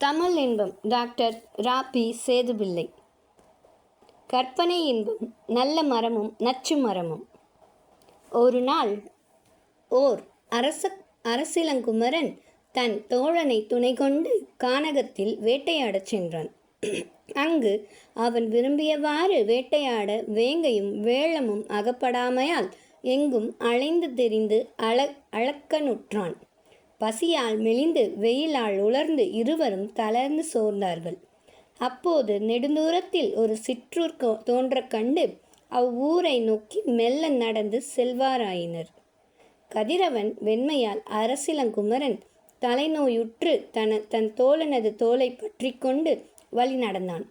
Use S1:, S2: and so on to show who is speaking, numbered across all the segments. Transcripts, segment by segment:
S1: தமிழ் இன்பம் டாக்டர் ரா.பி. சேதுப்பிள்ளை. கற்பனை இன்பம் நல்ல மரமும் நச்சு மரமும். ஒரு நாள் ஓர் அரசிளங்குமரன் தன் தோழனை துணை கொண்டு கானகத்தில் வேட்டையாடச் சென்றான். அங்கு அவன் விரும்பியவாறு வேட்டையாட வேங்கையும் வேழமும் அகப்படாமையால் எங்கும் அலைந்து திரிந்து அளக்கனுற்றான். பசியால் மெலிந்து வெயிலால் உலர்ந்து இருவரும் தளர்ந்து சோர்ந்தார்கள். அப்போது நெடுந்தூரத்தில் ஒரு சிற்றூர் தோன்ற கண்டு அவ்வூரை நோக்கி மெல்ல நடந்து செல்வாராயினர். கதிரவன் வெண்மையால் அரசிளங்குமரன் தலைநோயுற்று தன் தோழனது தோலை பற்றி கொண்டு வழி நடந்தான்.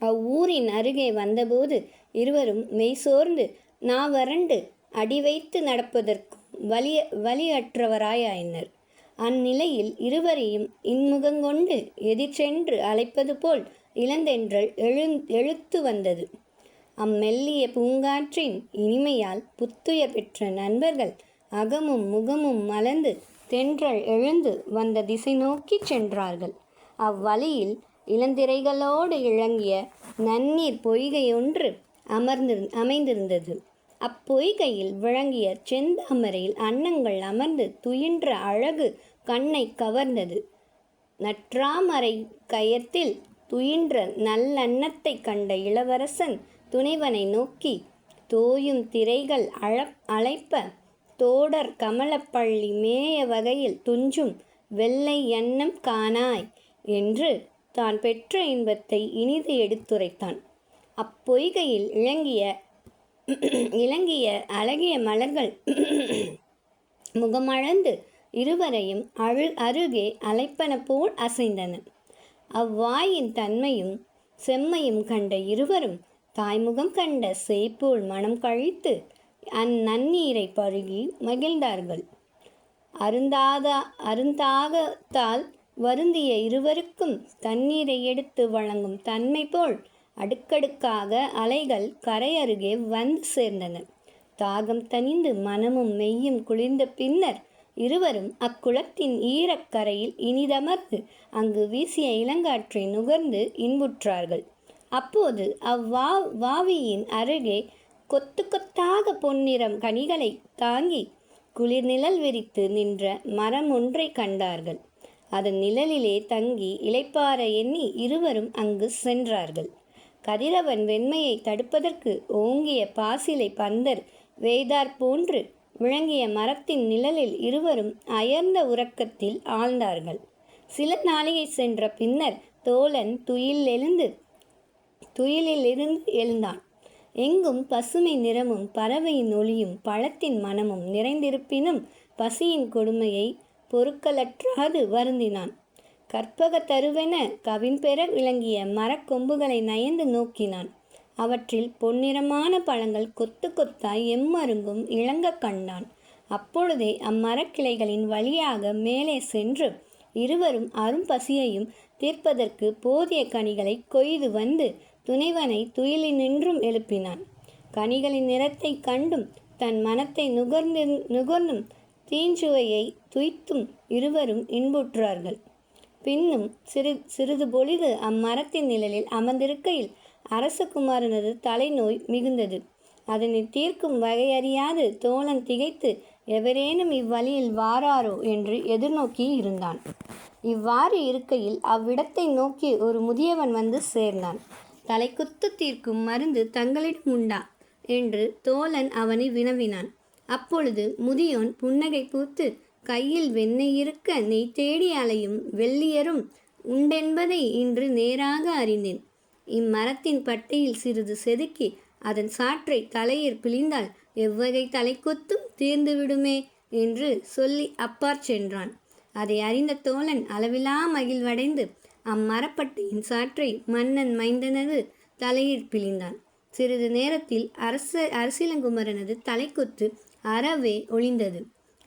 S1: அவ்வூரின் அருகே வந்தபோது இருவரும் மெய்சோர்ந்து நாவறண்டு அடி வைத்து நடப்பதற்கும் வழியற்றவராயினர். அந்நிலையில் இருவரையும் இன்முகங்கொண்டு எதிர்ச்சென்று அழைப்பது போல் இளந்தென்றல் எழுத்து வந்தது. அம்மெல்லிய பூங்காற்றின் இனிமையால் புத்துயர் பெற்ற நண்பர்கள் அகமும் முகமும் மலர்ந்து தென்றல் எழுந்து வந்த திசை நோக்கி சென்றார்கள். அவ்வழியில் இளந்திரைகளோடு இழங்கிய நன்னீர் பொய்கையொன்று அமைந்திருந்தது. அப்பொய்கையில் விளங்கிய செந்தாமரையில் அன்னங்கள் அமர்ந்து துயின்ற அழகு கண்ணை கவர்ந்தது. நற்றாமரை கயத்தில் துயின்ற நல்லன்னத்தை கண்ட இளவரசன் துணைவனை நோக்கி, தோயும் திரைகள் அழைப்ப தோடர் கமலப்பள்ளி மேய வகையில் துஞ்சும் வெள்ளை அன்னம் காணாய் என்று தான் பெற்ற இன்பத்தை இனிது எடுத்துரைத்தான். அப்பொய்கையில் இலங்கிய அழகிய மலர்கள் முகமளந்து இருவரையும் அருகே அழைப்பன போல் அசைந்தன. அவ்வாயின் தன்மையும் செம்மையும் கண்ட இருவரும் தாய்முகம் கண்ட சேய்போல் மனம் கழித்து அந்நன்னீரை பருகி மகிழ்ந்தார்கள். அருந்தாகத்தால் வருந்திய இருவருக்கும் தண்ணீரை எடுத்து வழங்கும் தன்மை போல் அடுக்கடுக்காக அலைகள் கரையருகே வந்து சேர்ந்தன. தாகம் தணிந்து மனமும் மெய்யும் குளிர்ந்த பின்னர் இருவரும் அக்குளத்தின் ஈரக்கரையில் இனிதமர்ந்து அங்கு வீசிய இளங்காற்றை நுகர்ந்து இன்புற்றார்கள். அப்போது வாவியின் அருகே கொத்து கொத்தாக பொன்னிறம் கனிகளை தாங்கி குளிர் நிழல் விரித்து நின்ற மரம் ஒன்றை கண்டார்கள். அதன் நிழலிலே தங்கி இளைப்பாற எண்ணி இருவரும் அங்கு சென்றார்கள். கதிரவன் வெண்மையை தடுப்பதற்கு ஓங்கிய பாசிலை பந்தர் வேய்தாற் போன்று விளங்கிய மரத்தின் நிழலில் இருவரும் அயர்ந்த உறக்கத்தில் ஆழ்ந்தார்கள். சில நாளிகை சென்ற பின்னர் தோழன் துயிலிலிருந்து எழுந்தான். எங்கும் பசுமை நிறமும் பறவையின் ஒளியும் பழத்தின் மனமும் நிறைந்திருப்பினும் பசியின் கொடுமையை பொறுக்கலற்றாது வருந்தினான். கற்பக தருவென கவின்பெற விளங்கிய மரக்கொம்புகளை நயந்து நோக்கினான். அவற்றில் பொன்னிறமான பழங்கள் கொத்து கொத்தாய் எம்மருங்கும் இளங்க கண்டான். அப்பொழுதே அம்மரக்கிளைகளின் வழியாக மேலே சென்று இருவரும் அரும் பசியையும் தீர்ப்பதற்கு போதிய கனிகளை கொய்து வந்து துணைவனை துயிலினின்றும் எழுப்பினான். கனிகளின் நிறத்தை கண்டும் தன் மனத்தை நுகர்ந்தும் தீஞ்சுவையை துய்த்தும் இருவரும் இன்புற்றார்கள். பின்னும் சிறிது பொழுது அம்மரத்தின் நிழலில் அமர்ந்திருக்கையில் அரசகுமாரனது தலைநோய் மிகுந்தது. அதனை தீர்க்கும் வகையறியாது தோழன் திகைத்து எவரேனும் இவ்வழியில் வாராரோ என்று எதிர்நோக்கி இருந்தான். இவ்வாறு இருக்கையில் அவ்விடத்தை நோக்கி ஒரு முதியவன் வந்து சேர்ந்தான். தலைக்குத்து தீர்க்கும் மருந்து தங்களிடம் உண்டா என்று தோழன் அவனை வினவினான். அப்பொழுது முதியோன் புன்னகை பூத்து, கையில் வெண்ணெய் இருக்க நெய் தேடி அலையும் வெள்ளியரும் உண்டென்பதை இன்று நேராக அறிந்தேன். இம்மரத்தின் பட்டையில் சிறிது செதுக்கி அதன் சாற்றை தலையில் பிழிந்தால் எவ்வகை தலைக்குத்தும் தீர்ந்துவிடுமே என்று சொல்லி அப்பாற் சென்றான். அதை அறிந்த தோழன் அளவிலா மகிழ்வடைந்து அம்மரப்பட்டையின் சாற்றை மன்னன் மைந்தனது தலையில் பிழிந்தான். சிறிது நேரத்தில் அரசிளங்குமரனது தலைக்குத்து அறவே ஒளிந்தது.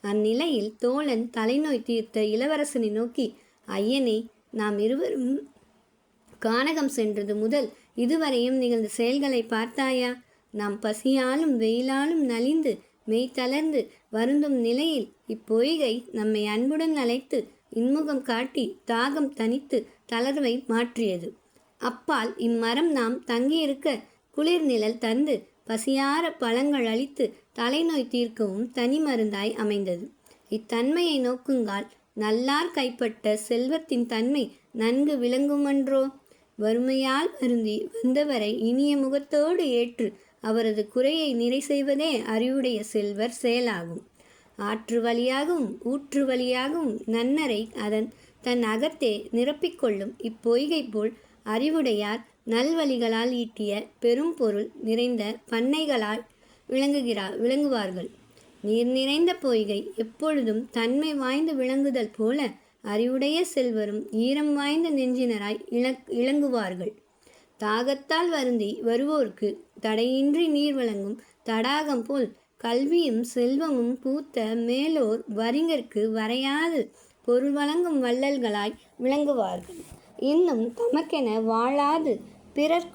S1: அந்நிலையில் தோழன் தலைநோய் தீர்த்த இளவரசனை நோக்கி, ஐயனே, நாம் இருவரும் கானகம் சென்றது முதல் இதுவரையும் நிகழ்ந்த செயல்களை பார்த்தாயா? நாம் பசியாலும் வெயிலாலும் நலிந்து மெய் தளர்ந்து வருந்தும் நிலையில் இப்பொய்கை நம்மை அன்புடன் அழைத்து இன்முகம் காட்டி தாகம் தணித்து தளர்வை மாற்றியது. அப்பால் இம்மரம் நாம் தங்கியிருக்க குளிர் நிழல் தந்து பசியார பழங்கள் அளித்து தலைநோய் தீர்க்கவும் தனி மருந்தாய் அமைந்தது. இத்தன்மையை நோக்குங்கால் நல்லார் கைப்பட்ட செல்வத்தின் தன்மை நன்கு விளங்குமன்றோ. வறுமையால் வருந்தி வந்தவரை இனிய முகத்தோடு ஏற்று அவரது குறையை நிறை செய்வதே அறிவுடைய செல்வர் செயலாகும். ஆற்று வழியாகவும் ஊற்று வழியாகவும் நன்னரை தன் அகத்தே நிரப்பிக்கொள்ளும் இப்பொய்கை போல் அறிவுடையார் நல்வழிகளால் ஈட்டிய பெரும் பொருள் நிறைந்த பண்ணைகளால் விளங்குவார்கள். நீர் நிறைந்த பொய்கை எப்பொழுதும் தன்மை வாய்ந்து விளங்குதல் போல அறிவுடைய செல்வரும் ஈரம் வாய்ந்த நெஞ்சினராய் இளங்குவார்கள். தாகத்தால் வருந்தி வருவோர்க்கு தடையின்றி நீர் வழங்கும் தடாகம் போல் கல்வியும் செல்வமும் பூத்த மேலோர் வறிஞர்க்கு வரையாது பொருள் வழங்கும் வள்ளல்களாய் விளங்குவார்கள். இன்னும் தமக்கென வாழாது பிறர்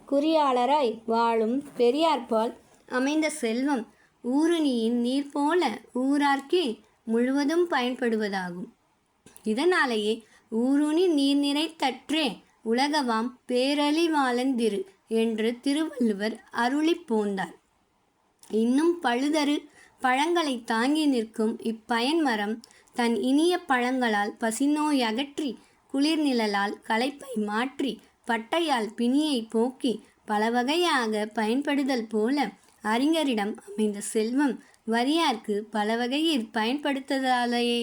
S1: குறியாளராய் வாழும் பெரியார்பால் அமைந்த செல்வம் ஊருணியின் நீர் போல ஊரார்க்கே முழுவதும் பயன்படுவதாகும். இதனாலேயே ஊருணி நீர் நிறைத்தற்றே உலகவாம் பேரழிவாளந்திரு என்று திருவள்ளுவர் அருளி போந்தார். இன்னும் பழுதரு பழங்களை தாங்கி நிற்கும் இப்பயன் மரம் தன் இனிய பழங்களால் பசிநோய் அகற்றி குளிர் நிழலால் களைப்பை மாற்றி பட்டையால் பிணியை போக்கி பல வகையாக பயன்படுதல் போல அறிஞரிடம் அமைந்த செல்வம் வறியார்க்கு பல வகையில் பயன்படுத்ததாலேயே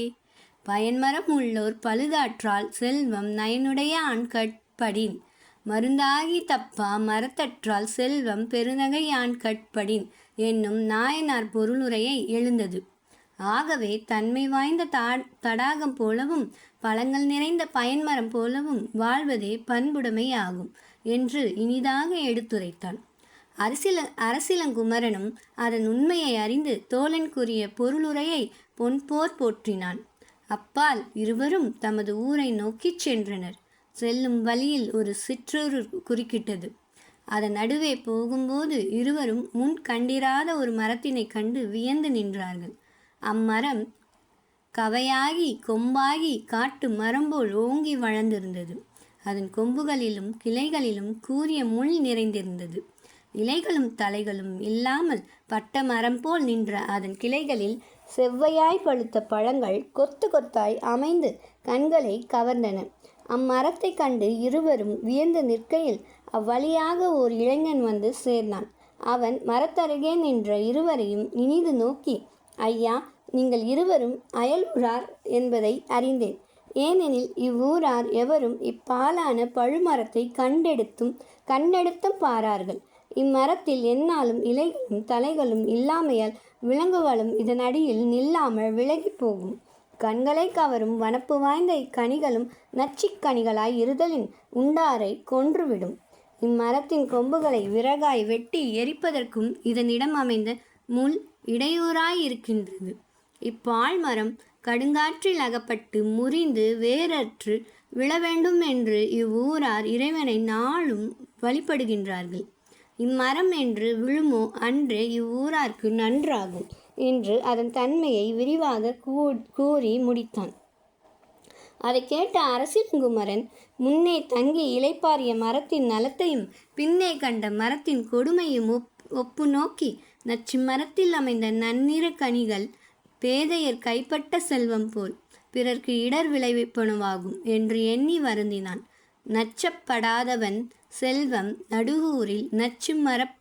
S1: பயன்மரம் உள்ளோர் பழுதாற்றால் செல்வம் நயனுடைய ஆண்கட்படின் மருந்தாகி தப்பா மரத்தற்றால் செல்வம் பெருநகை ஆண்கட்படின் என்னும் நாயனார் பொருளுரையை எழுந்தது. ஆகவே தன்மை வாய்ந்த தடாகம் போலவும் பழங்கள் நிறைந்த பயன்மரம் போலவும் வாழ்வதே பண்புடைமை ஆகும் என்று இனிதாக எடுத்துரைத்தான். அரசிலங்குமரனும் அதன் உண்மையை அறிந்து தோழன் கூறிய பொருளுரையை பொன்போர் போற்றினான். அப்பால் இருவரும் தமது ஊரை நோக்கிச் சென்றனர். செல்லும் வழியில் ஒரு சிற்றூர் குறுக்கிட்டது. அதன் நடுவே போகும்போது இருவரும் முன் கண்டிராத ஒரு மரத்தினை கண்டு வியந்து நின்றார்கள். அம்மரம் கவையாகி கொம்பாகி காட்டு மரம்போல் ஓங்கி வளர்ந்திருந்தது. அதன் கொம்புகளிலும் கிளைகளிலும் கூரிய முள் நிறைந்திருந்தது. இலைகளும் தலைகளும் இல்லாமல் பட்ட மரம் போல் நின்ற அதன் கிளைகளில் செவ்வையாய் பழுத்த பழங்கள் கொத்து கொத்தாய் அமைந்து கண்களை கவர்ந்தன. அம்மரத்தை கண்டு இருவரும் வியந்து நிற்கையில் அவ்வழியாக ஓர் இளைஞன் வந்து சேர்ந்தான். அவன் மரத்தருகே நின்ற இருவரையும் இனிது நோக்கி, ஐயா, நீங்கள் இருவரும் அயலூரார் என்பதை அறிந்தேன். ஏனெனில் இவ்வூரார் எவரும் இப்பாலான பழுமரத்தை கண்டெடுத்தும் பாரார்கள். இம்மரத்தில் எந்நாளும் இலைகளும் தலைகளும் இல்லாமையால் விலங்குகளும் இதன் அடியில் நில்லாமல் விலகி போகும். கண்களை கவரும் வனப்பு வாய்ந்த இக்கனிகளும் நச்சிக்கனிகளாய் இருதலின் உண்டாரை கொன்றுவிடும். இம்மரத்தின் கொம்புகளை விறகாய் வெட்டி எரிப்பதற்கும் இதனிடம் அமைந்த முள் இடையூறாயிருக்கின்றது. இப்பால் மரம் கடுங்காற்றில் அகப்பட்டு முறிந்து வேரற்று விழ வேண்டும் என்று இவ்வூரார் இறைவனை நாளும் வழிபடுகின்றார்கள். இம்மரம் என்று விழுமோ அன்றே இவ்வூரார்க்கு நன்றாகும் என்று அதன் தன்மையை விரிவாக கூறி முடித்தான். அதை கேட்ட அரசிலங்குமரன் முன்னே தங்கி இலைப்பாரிய மரத்தின் நலத்தையும் பின்னே கண்ட மரத்தின் கொடுமையும் ஒப்பு நோக்கி நச்சு மரத்தில் அமைந்த நன்னிற கனிகள் பேதையர் கைப்பட்ட செல்வம் போல் பிறர்க்கு இடர் விளைவிப்பனவாகும் என்று எண்ணி வருந்தினான். நச்சப்படாதவன் செல்வம் நடுகூரில் நச்சு மரப்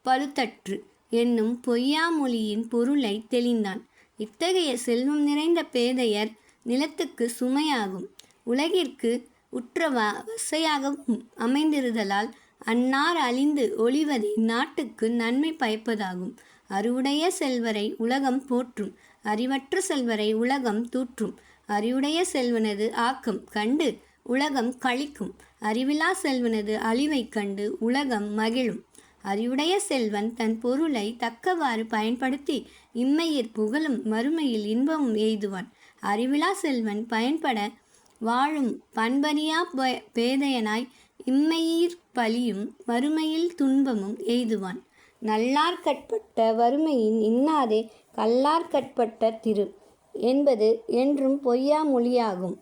S1: பழுத்தற்று என்னும் பொய்யாமொழியின் பொருளை தெளிந்தான். இத்தகைய செல்வம் நிறைந்த பேதையர் நிலத்துக்கு சுமையாகும் உலகிற்கு உற்ற வசையாகவும் அமைந்திருதலால் அன்னார் அழிந்து ஒழிவதே நாட்டுக்கு நன்மை பயப்பதாகும். அறிவுடைய செல்வரை உலகம் போற்றும், அறிவற்ற செல்வரை உலகம் தூற்றும். அறிவுடைய செல்வனது ஆக்கம் கண்டு உலகம் களிக்கும், அறிவிலா செல்வனது அழிவை கண்டு உலகம் மகிழும். அறிவுடைய செல்வன் தன் பொருளை தக்கவாறு பயன்படுத்தி இம்மையில் புகழும் மறுமையில் இன்பமும் எய்துவான். அறிவிலா செல்வன் பயன்பட வாழும் பண்பறியா பேதையனாய் இம்மையிற் பழியும் மறுமையில் துன்பமும் எய்துவான். நல்லார்கட்பட்ட வறுமையின் இன்னாதே கல்லார்கட்பட்ட திரு. என்பது என்றும் பொய்யா மொழியாகும்.